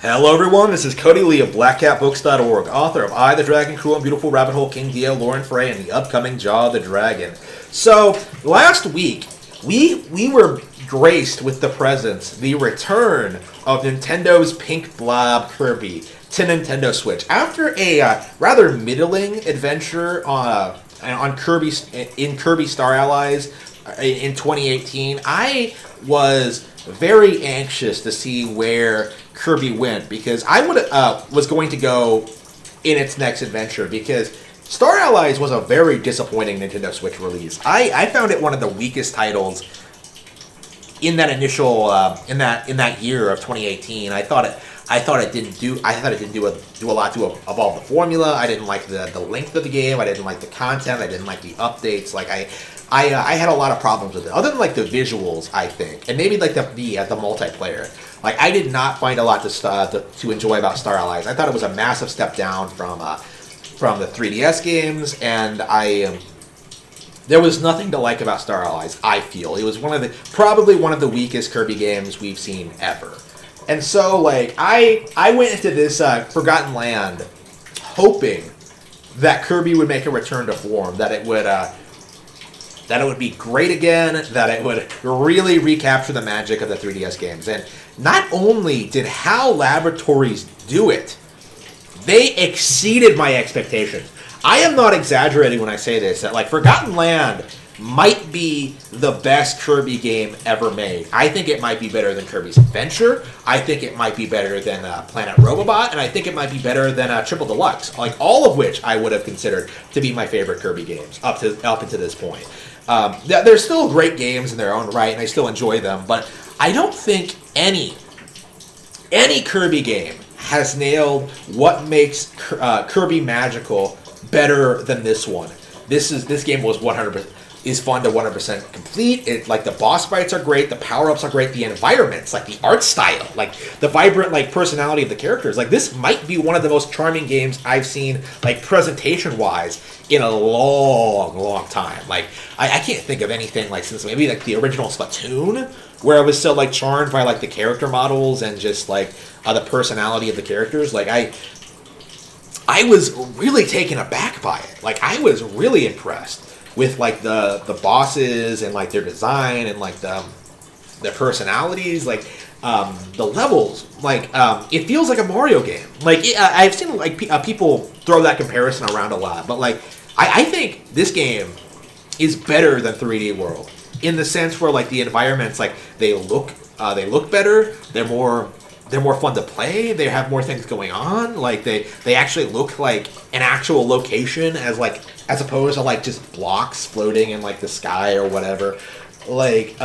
Hello everyone, this is Cody Lee of BlackCatBooks.org, author of I, the Dragon, Cruel and Beautiful Rabbit Hole King, D.L. Lauren Frey, and the upcoming Jaw of the Dragon. So, last week, we were graced with the presence, the return of Nintendo's Pink Blob Kirby to Nintendo Switch. After a rather middling adventure on Kirby in Kirby Star Allies in 2018, I was very anxious to see where Kirby went, because I was going to go in its next adventure, because Star Allies was a very disappointing Nintendo Switch release. I found it one of the weakest titles in that initial in that year of 2018. I thought it didn't do a lot to evolve the formula. I didn't like the length of the game. I didn't like the content. I didn't like the updates. Like I had a lot of problems with it. Other than like the visuals, I think, and maybe like the multiplayer. Like I did not find a lot to enjoy about Star Allies. I thought it was a massive step down from the 3DS games, and there was nothing to like about Star Allies. I feel it was probably one of the weakest Kirby games we've seen ever. And so like I went into this Forgotten Land hoping that Kirby would make a return to form, that it would be great again, that it would really recapture the magic of the 3DS games. And not only did HAL Laboratories do it, they exceeded my expectations. I am not exaggerating when I say this, that like Forgotten Land might be the best Kirby game ever made. I think it might be better than Kirby's Adventure. I think it might be better than Planet Robobot, and I think it might be better than Triple Deluxe. Like all of which I would have considered to be my favorite Kirby games up until this point. They're still great games in their own right, and I still enjoy them, but I don't think any Kirby game has nailed what makes Kirby magical better than this one. This game was 100% is fun to 100% complete. It, like the boss fights are great, the power-ups are great, the environments, like the art style, like the vibrant like personality of the characters. Like this might be one of the most charming games I've seen, like presentation-wise, in a long time. Like I can't think of anything like since maybe like the original Splatoon, where I was so like charmed by like the character models and just like the personality of the characters. Like I was really taken aback by it. Like I was really impressed with like the bosses and like their design and like their personalities, like the levels. Like it feels like a Mario game. Like I've seen like people throw that comparison around a lot, but like I think this game is better than 3D World in the sense where like the environments, like they look better. They're more fun to play. They have more things going on. Like they actually look like an actual location as opposed to like just blocks floating in like the sky or whatever. Like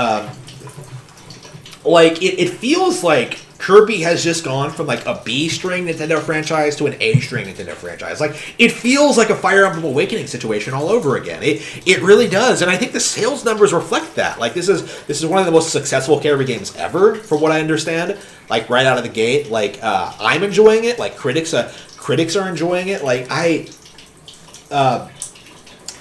it feels like Kirby has just gone from like a B string Nintendo franchise to an A string Nintendo franchise. Like it feels like a Fire Emblem Awakening situation all over again. It really does, and I think the sales numbers reflect that. Like this is one of the most successful Kirby games ever, from what I understand. Like right out of the gate, like I'm enjoying it. Like critics are enjoying it. Like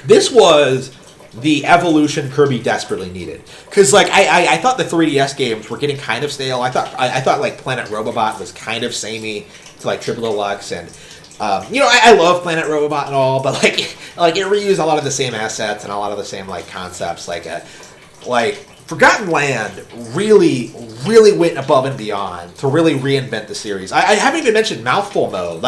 this was the evolution Kirby desperately needed. Because like I thought the 3DS games were getting kind of stale. I thought like Planet Robobot was kind of samey to like Triple Deluxe, and I love Planet Robobot and all, but like it reused a lot of the same assets and a lot of the same like concepts. Like Forgotten Land really went above and beyond to really reinvent the series. I haven't even mentioned Mouthful Mode.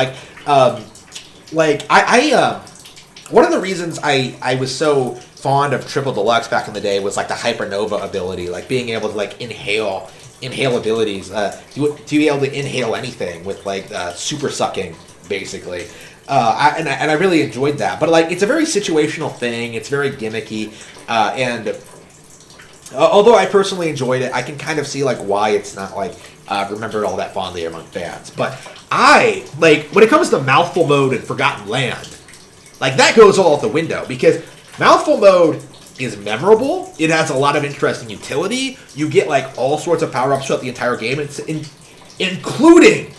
One of the reasons I was so fond of Triple Deluxe back in the day was like the Hypernova ability, like being able to like inhale abilities, to be able to inhale anything with like super sucking, basically. I really enjoyed that. But like it's a very situational thing. It's very gimmicky, and although I personally enjoyed it, I can kind of see like why it's not like remembered all that fondly among fans. But when it comes to Mouthful Mode and Forgotten Land, like that goes all out the window, because Mouthful Mode is memorable. It has a lot of interesting utility. You get like all sorts of power-ups throughout the entire game, including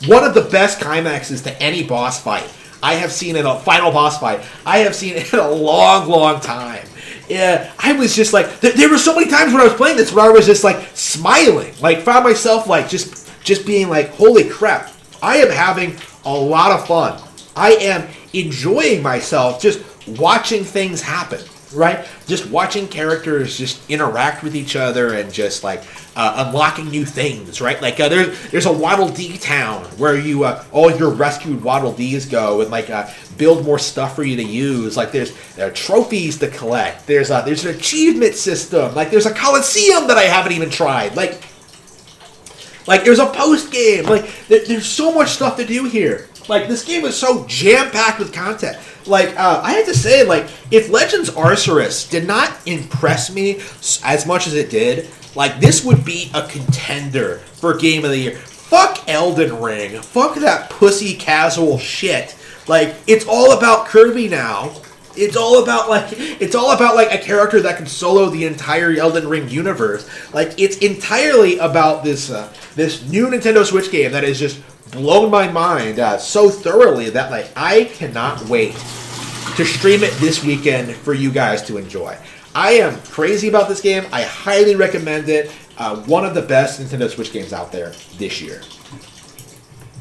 one of the best climaxes to any boss fight I have seen in a final boss fight I have seen in a long time. Yeah, I was just like, there were so many times when I was playing this where I was just like smiling, like found myself like just just being like, holy crap, I am having a lot of fun. I am enjoying myself just watching things happen, right? Just watching characters just interact with each other and just like unlocking new things, right? Like there's a Waddle Dee town where you all your rescued Waddle Dees go and like build more stuff for you to use. Like there are trophies to collect. There's an achievement system. Like there's a Coliseum that I haven't even tried. Like there's a post game. Like there's so much stuff to do here. Like this game is so jam packed with content. Like I have to say, like if Legends Arceus did not impress me as much as it did, like this would be a contender for Game of the Year. Fuck Elden Ring. Fuck that pussy casual shit. Like it's all about Kirby now. It's all about like a character that can solo the entire Elden Ring universe. Like it's entirely about this new Nintendo Switch game that is just blown my mind so thoroughly that like I cannot wait to stream it this weekend for you guys to enjoy. I am crazy about this game. I highly recommend it. One of the best Nintendo Switch games out there this year.